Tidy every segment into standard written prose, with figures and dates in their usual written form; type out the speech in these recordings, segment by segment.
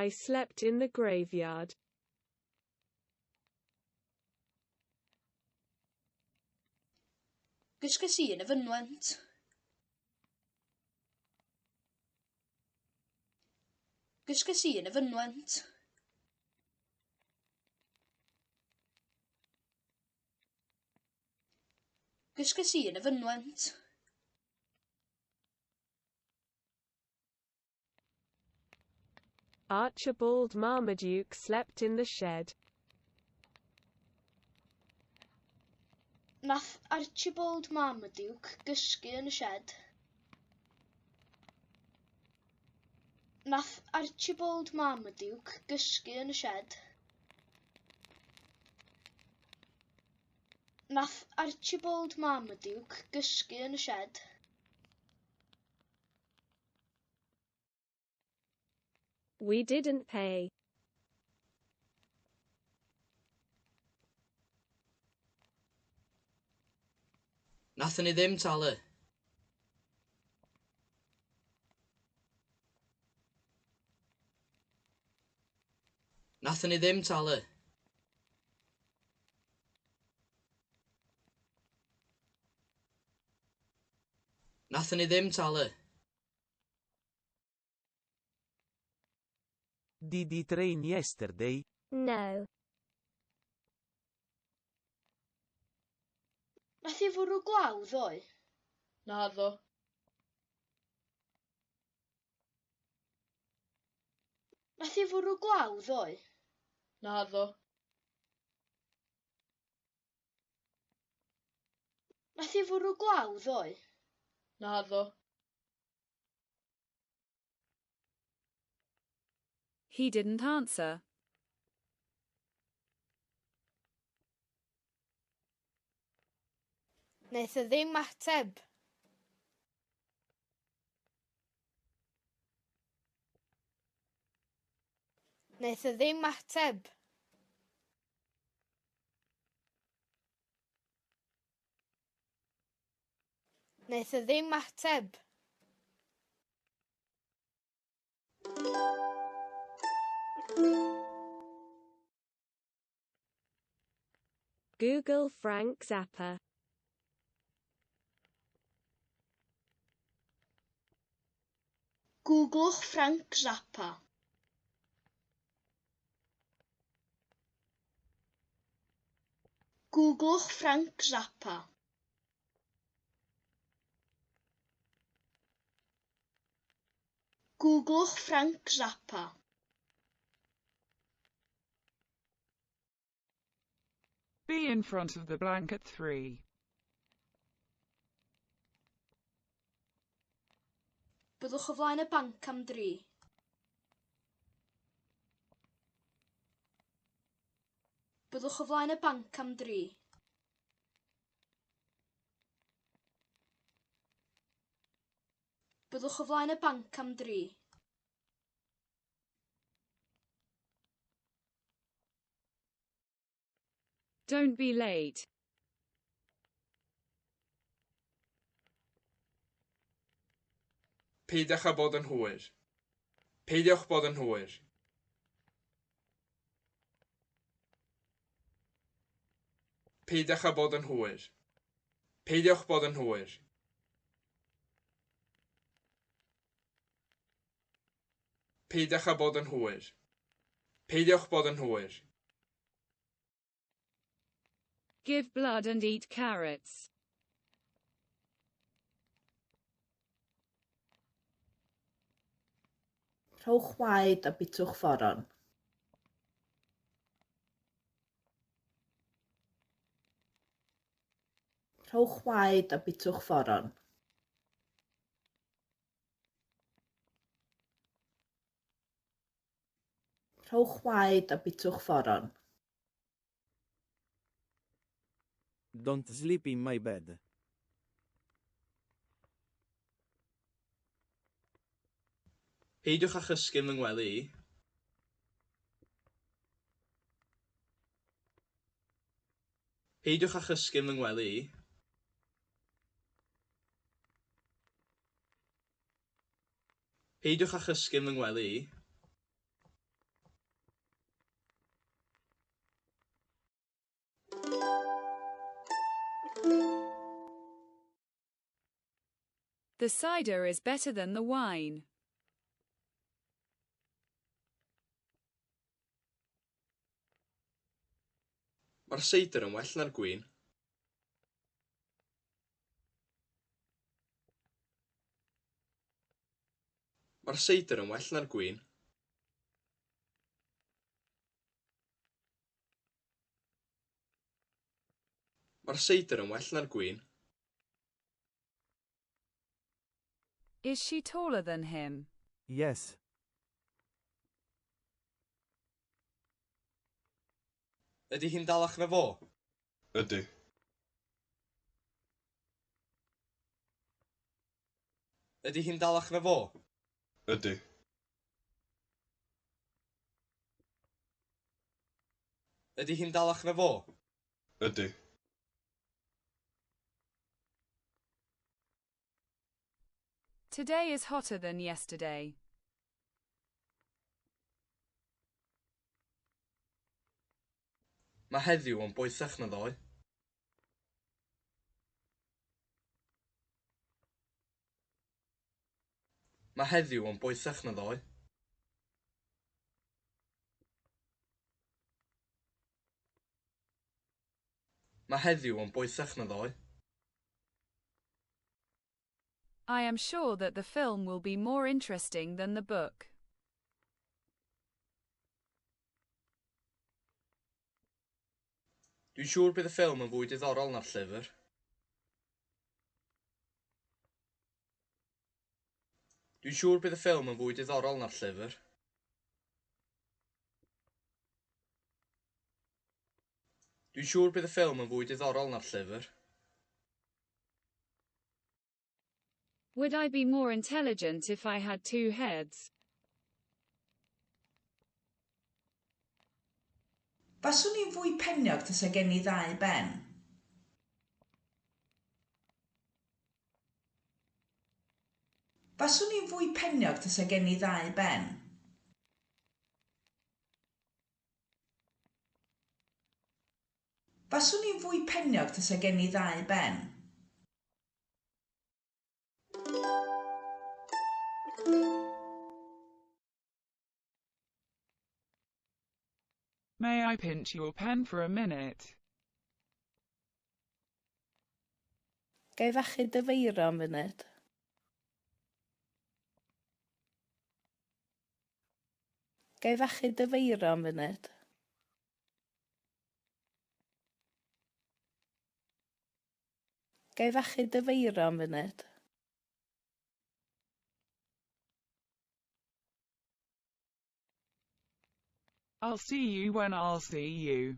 guy slept in the graveyard. Gysges i yn y fynwent. Gysges i yn y fynwent. Gysges i yn y fynwent. Archibald Marmaduke slept in the shed. Nath Archibald Marmaduke gysgu yn y shed. Nath Archibald Marmaduke gysgu yn y shed. Nath Archibald Marmaduke gysgu yn y shed. We didn't pay. Nathon ni ddim talu. Nathon ni ddim talu. Nathon ni ddim talu. Did it rain yesterday? No. Nath i fwrw glaw ddoe? Naddo. Nath i fwrw glaw ddoe? Naddo. Nath i fwrw glaw ddoe? Naddo. He didn't answer. Nath o ddim ateb. Nath o ddim ateb. Nath o ddim ateb. Google Frank Zappa. Googlwch Frank Zappa. Googlwch Frank Zappa. Googlwch Frank Zappa. Be in front of the blanket 3. Byddwch o flaen y banc am 3. Byddwch o flaen y banc am 3. Byddwch o flaen y banc am 3. Don't be late. Peidiwch â bod yn hwyr. Peidiwch bod yn hwyr. Peidiwch â bod yn hwyr. Peidiwch bod yn hwyr. Peidiwch â bod yn hwyr. Peidiwch bod yn hwyr. Give blood and eat carrots. Rhowch waed a bitwch fforon. Rhowch waed a bitwch fforon. Rhowch waed a bitwch fforon. Don't sleep in my bed. Peidiwch â chysgu yn fy ngwely i. Peidiwch â chysgu yn fy ngwely i. Peidiwch â chysgu yn fy ngwely i. The cider is better than the wine. Mae'r seidr yn well na'r gwin. Mae'r seidr yn well na'r gwin. Mae'r seidr yn well na'r gwin. Is she taller than him? Yes. Ydy hi'n dalach na fo? Ydy. Ydy hi'n dalach na fo? Ydy. Ydy hi'n dalach na fo? Ydy. Today is hotter than yesterday. Mae heddiw yn boethach na ddoe. Mae heddiw yn boethach na ddoe. Mae heddiw yn boethach na ddoe. I am sure that the film will be more interesting than the book. Dwi'n siŵr bydd y ffilm yn fwy diddorol na'r llyfr. Dwi'n siŵr bydd y ffilm yn fwy diddorol na'r llyfr. Dwi'n siŵr bydd y ffilm yn fwy diddorol na'r llyfr. Would I be more intelligent if I had two heads? Baswn i'n fwy peniog tasa gen i ddau ben. Baswn i'n fwy peniog tasa gen i ddau ben. Baswn i'n fwy peniog tasa gen i ddau ben. May I pinch your pen for a minute? Gai fachu dy feiro am funud? Gai fachu dy feiro am funud? Gai fachu dy feiro am funud? I'll see you when I'll see you.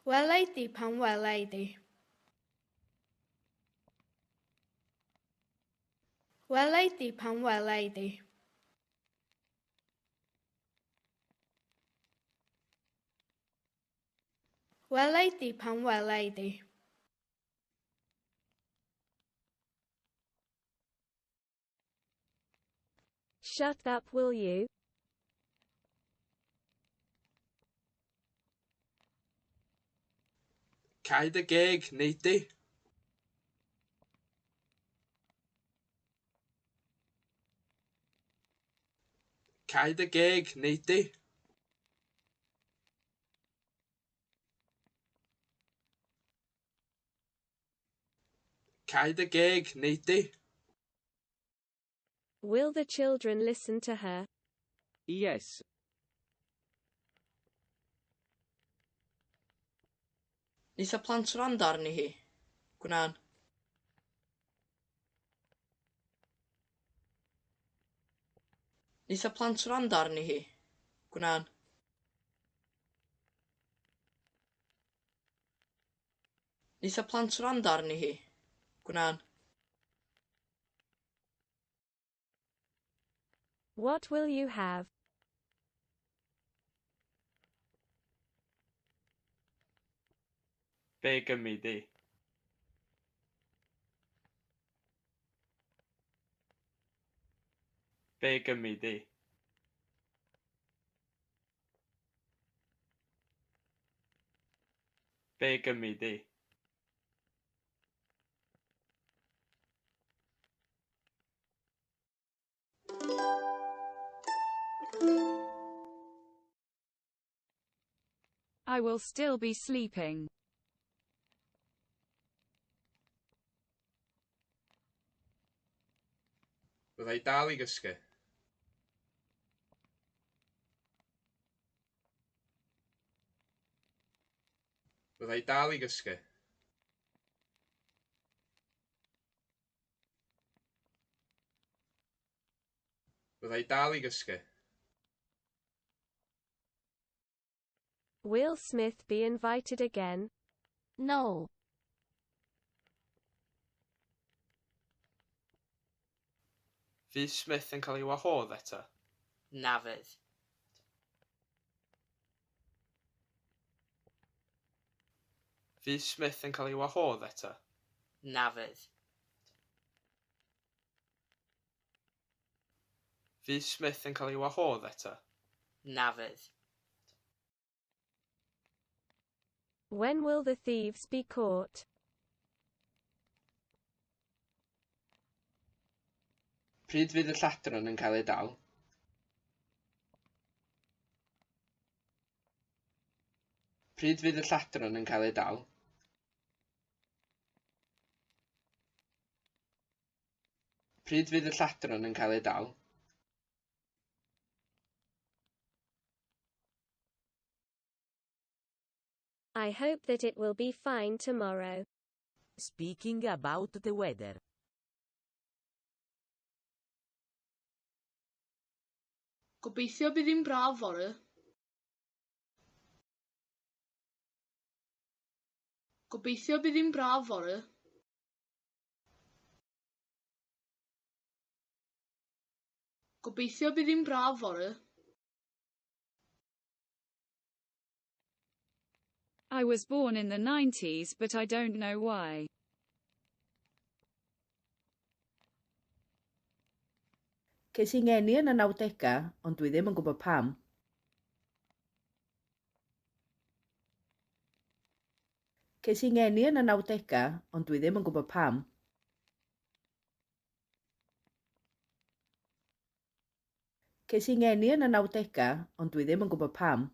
Welai di pan welai di. Welai di pan welai di. Welai di pan welai di. Shut up, will you? Cau dy geg, neidi. Cau dy geg, neidi. Cau dy geg, neidi. Will the children listen to her? Yes. Neith y plant wrando arni hi. Gwna'n. Neith y plant wrando arni hi. Gwna'n. Neith y plant wrando arni hi. Gwna'n. What will you have? Be gymri di? Be gymri di? Be gymri di? I will still be sleeping. Byddai dal i gysgu. Byddai dal i gysgu. Byddai dal i gysgu. Will Smith be invited again? No. Fydd Smith yn cael ei wahodd eto? Na fydd. Fydd Smith yn cael ei wahodd eto? Na fydd. Fydd Smith yn cael ei wahodd eto? Na fydd. When will the thieves be caught? Pryd fydd y lladron yn cael ei dal? Pryd fydd y lladron yn cael ei dal? Pryd fydd y lladron yn cael ei dal? I hope that it will be fine tomorrow. Speaking about the weather. Gobeithio bydd hi'n braf fory. Gobeithio bydd hi'n braf fory. Gobeithio bydd hi'n braf fory. I was born in the 90s, but I don't know why. Ces i ngeni yn y 90au, ond dwi ddim yn gwybod pam. Ces i ngeni yn y 90au, ond dwi ddim yn gwybod pam. Ces i ngeni yn y 90au, ond dwi ddim yn gwybod pam.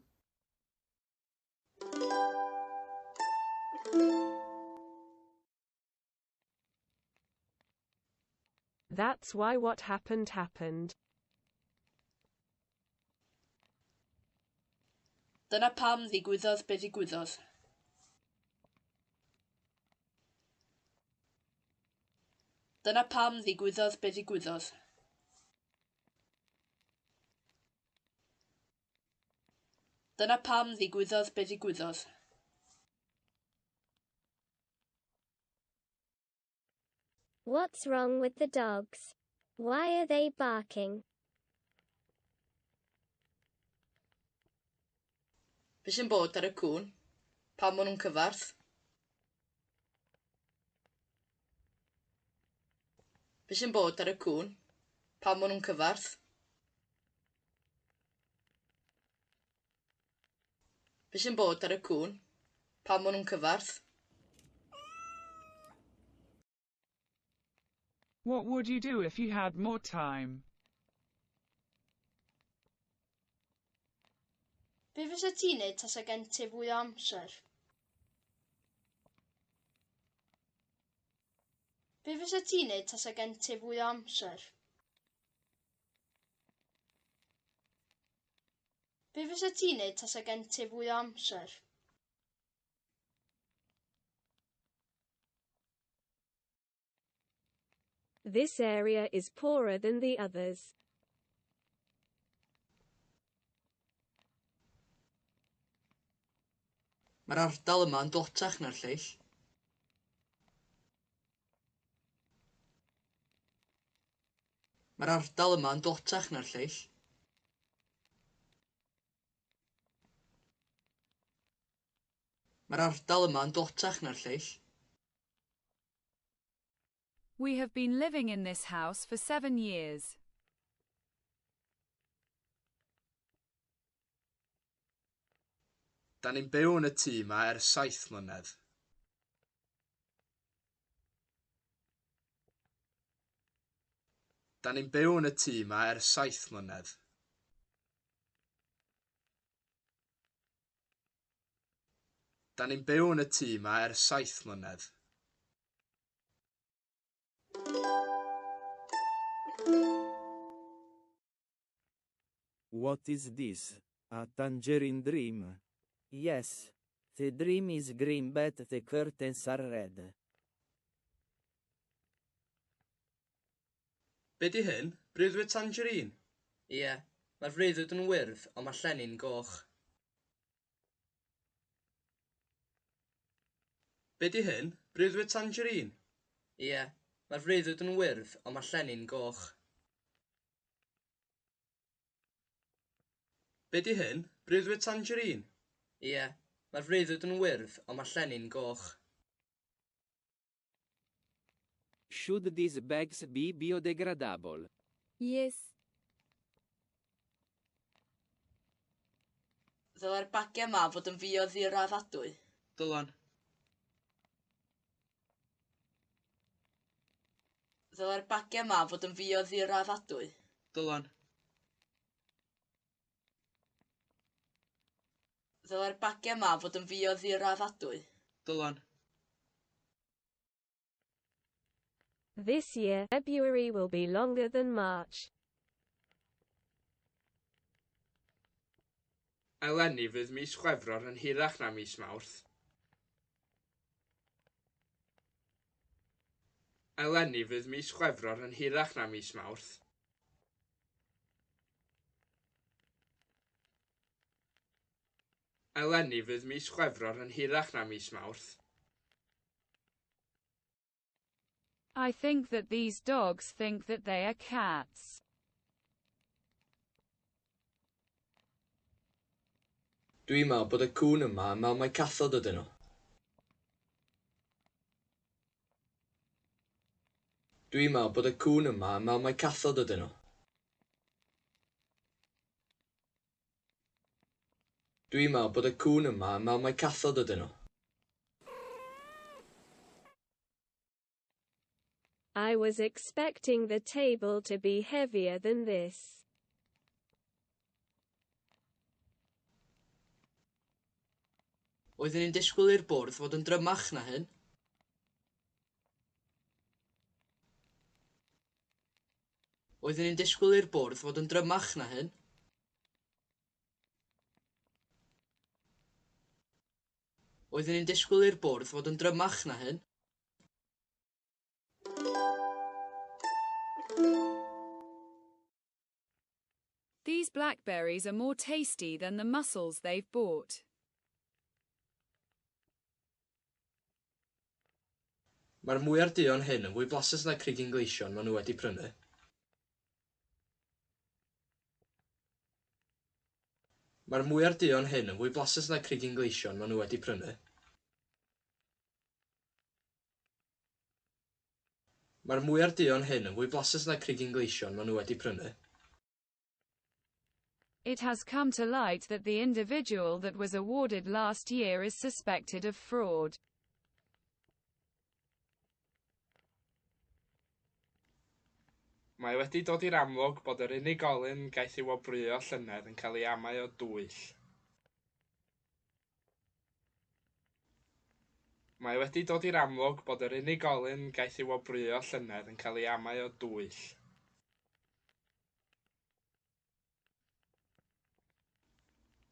That's why what happened happened. Dyna pam ddigwyddodd be ddigwyddodd. Dyna pam ddigwyddodd be ddigwyddodd. Dyna pam ddigwyddodd be ddigwyddodd. What's wrong with the dogs? Why are they barking? Be sy'n bod ar y cwn? Pam maen nhw'n cyfarth? Be sy'n bod ar y cwn? Pam maen nhw'n cyfarth? Be sy'n bod ar y cwn? Pam maen nhw'n cyfarth? What would you do if you had more time? Be fysa ti'n neud tasa gen ti fwy o amser? Be fysa ti'n neud tasa gen ti fwy o amser? Be fysa ti'n neud tasa gen ti fwy o amser? This area is poorer than the others. Mae'r ardal yma yn dlotach na'r lleill. Mae'r ardal yma yn dlotach na'r lleill. Mae'r ardal yma yn dlotach na'r lleill. We have been living in this house for 7 years. Da ni'n byw yn y tŷ yma ers 7 mlynedd. Da ni'n byw yn y tŷ yma ers 7 mlynedd. Da ni'n byw yn y tŷ yma ers 7 mlynedd. What is this? A tangerine dream? Yes, the dream is green but the curtains are red. Be di hyn? Breuddwyd tangerine? Ie, mae'r freuddwyd yn wyrdd, ond mae llenni'n goch. Be di hyn? Breuddwyd tangerine? Ie, mae'r freuddwyd yn wyrdd, ond mae llenni'n goch. Be di hyn? Breuddwyd tangerine? Ie, mae'r freuddwyd yn wyrdd, ond mae llenni'n goch. Should these bags be biodegradable? Yes. Ddylai'r bagiau yma fod yn fioddiraddadwy. Dylan. Ddylai'r bagiau yma fod yn fioddiraddadwy. Dylan. Ddylai'r bagiau yma fod yn fioddiraddadwy. Dylan. This year, February will be longer than March. Eleni fydd mis Chwefror yn hirach na mis Mawrth. Eleni fydd mis Chwefror yn hirach na mis Mawrth. Eleni fydd mis Chwefror yn hirach na mis Mawrth. I think that these dogs think that they are cats. Dwi'n meddwl bod y cŵn yma yn meddwl mai cathod ydyn nhw. Dwi'n meddwl bod y cŵn yma yn meddwl mai cathod ydyn nhw. Dwi'n meddwl bod y cŵn yma yn meddwl mai cathod ydyn nhw. I was expecting the table to be heavier than this. Oeddwn ni'n disgwyl i'r bwrdd fod yn drymach na hyn. Oeddwn ni'n disgwyl i'r bwrdd fod yn drymach na hyn. Oeddwn ni'n disgwyl i'r bwrdd fod yn drymach na hyn. These blackberries are more tasty than the mussels they've bought. Mae'r mwyar duon hyn yn fwy blasus na crigyn gleision maen nhw wedi prynu. Mae'r mwyar duon hyn yn fwy blasus na crigyn gleision maen nhw wedi prynu. Mae'r mwyar duon hyn yn fwy blasus na crigyn gleision maen nhw wedi prynu. It has come to light that the individual that was awarded last year is suspected of fraud. Mae wedi dod i'r amlwg bod yr unigolyn gaeth ei wobrwyo llynedd yn cael ei amau o dwyll. Mae wedi dod i'r amlwg bod yr unigolyn gaeth ei wobrwyo llynedd yn cael ei amau o dwyll.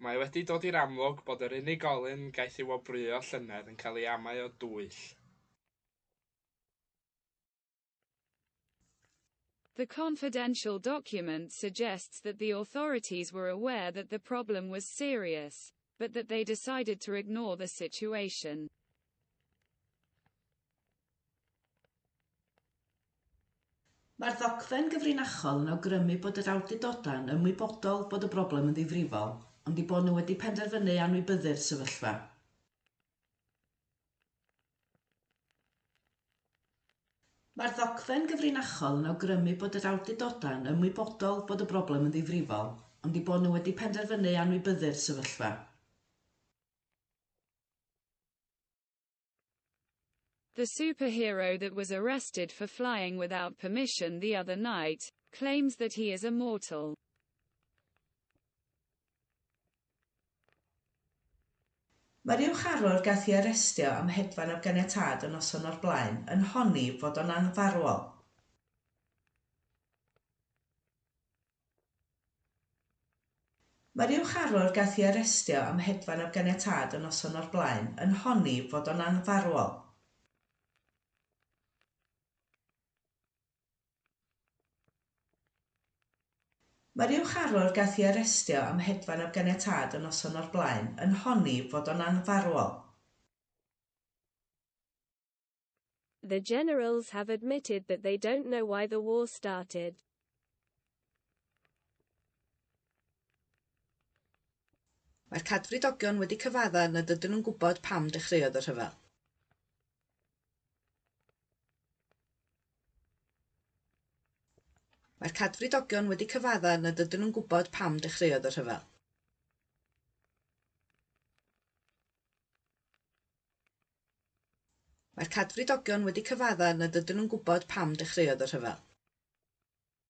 Mae wedi dod i'r amlwg bod yr unigolyn gaeth ei wobrwyo llynedd yn cael ei amau o dwyll. The confidential document suggests that the authorities were aware that the problem was serious, but that they decided to ignore the situation. Mae'r ddogfen gyfrinachol yn awgrymu bod yr awdurdoda'n ymwybodol bod y broblem yn ddifrifol, ond eu bod nhw wedi penderfynu anwybyddu'r sefyllfa. Mae'r ddogfen gyfrinachol yn awgrymu bod yr awdurdoda'n ymwybodol bod y broblem yn ddifrifol, ond eu bod nhw wedi penderfynu anwybyddu'r sefyllfa. The superhero that was arrested for flying without permission the other night claims that he is Mae'r uwcharwr gaeth ei arestio am hedfan o ganiatâd y noson o'r blaen yn honni fod o'n angfarwol. Mae'r uwcharwr gaeth ei arestio am hedfan o ganiatâd y noson o'r blaen yn honni fod o'n angfarwol. Mae'r uwcharwr gaeth ei arestio am hedfan o ganiatâd y noson o'r blaen yn honni fod o'n angfarwol. The generals have admitted that they don't know why the war started. Mae'r cadfridogion wedi cyfadda nad ydyn nhw'n gwybod pam dechreuodd y rhyfel. Mae'r cadfridogion wedi cyfadda nad ydyn nhw'n gwybod pam dechreuodd y rhyfel. Mae'r cadfridogion wedi cyfadda nad ydyn nhw'n gwybod pam dechreuodd y rhyfel.